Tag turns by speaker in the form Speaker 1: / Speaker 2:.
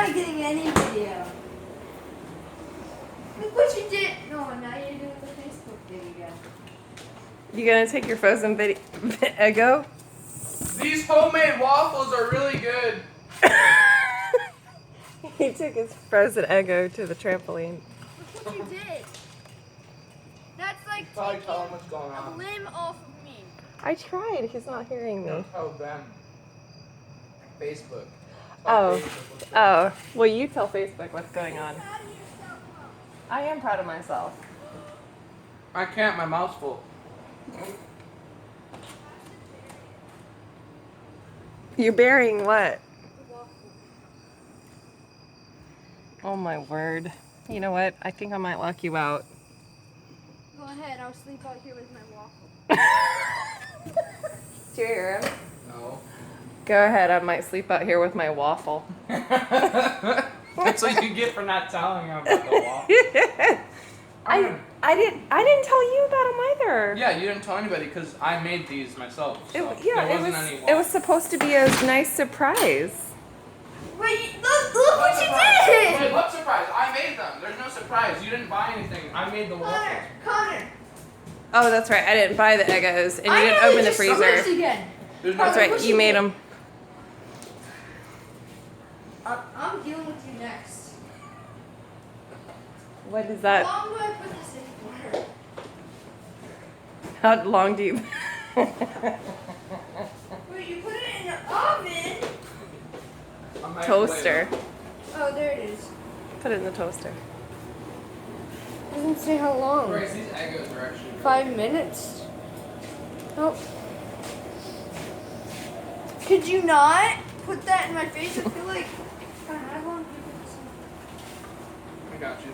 Speaker 1: not getting any video. Look what you did. No, now you're doing the Facebook thing again.
Speaker 2: You gonna take your frozen Eggo?
Speaker 3: These homemade waffles are really good.
Speaker 2: He took his frozen Eggo to the trampoline.
Speaker 1: Look what you did. That's like
Speaker 3: Probably
Speaker 1: taking
Speaker 3: tell them what's going
Speaker 1: a
Speaker 3: on.
Speaker 1: limb off of me.
Speaker 2: I tried. He's not hearing me.
Speaker 3: Don't tell them. Facebook.
Speaker 2: Oh.
Speaker 3: Facebook what's going on.
Speaker 2: Oh. Well, you tell Facebook what's going on.
Speaker 1: Proud of yourself, Mom.
Speaker 2: I am proud of myself.
Speaker 3: I can't. My mouth's full.
Speaker 2: You're burying what?
Speaker 1: The waffle.
Speaker 2: Oh my word. You know what? I think I might lock you out.
Speaker 1: Go ahead, I'll sleep out here with my waffle.
Speaker 2: Do you hear him?
Speaker 3: No.
Speaker 2: Go ahead. I might sleep out here with my waffle.
Speaker 3: That's what you get for not telling him about the waffle.
Speaker 2: I didn't tell you about them either.
Speaker 3: Yeah, you didn't tell anybody because I made these myself. So there wasn't any
Speaker 2: It was supposed to be a nice surprise.
Speaker 1: Wait, look what you
Speaker 3: Wait,
Speaker 1: did!
Speaker 3: what surprise? I made them. There's no surprise. You didn't buy anything. I made the waffles.
Speaker 1: Connor!
Speaker 2: Oh, that's right. I didn't buy the Eggos, and you
Speaker 1: I
Speaker 2: didn't
Speaker 1: nearly
Speaker 2: open the
Speaker 1: just
Speaker 2: freezer.
Speaker 1: switched again.
Speaker 3: There's no
Speaker 2: That's right.
Speaker 1: Push
Speaker 2: You
Speaker 1: it
Speaker 2: made
Speaker 1: in.
Speaker 2: them.
Speaker 1: I'm dealing with you next.
Speaker 2: What is
Speaker 1: How
Speaker 2: that?
Speaker 1: long do I put this in for?
Speaker 2: How long do you?
Speaker 1: Wait, you put it in the oven?
Speaker 3: A microwave.
Speaker 2: Toaster.
Speaker 1: Oh, there it is.
Speaker 2: Put it in the toaster.
Speaker 1: Doesn't say how long.
Speaker 3: Grace, these Eggos are actually.
Speaker 1: 5 minutes. Nope. Could you not put that in my face? I feel like. How long do you put this in?
Speaker 3: I got you.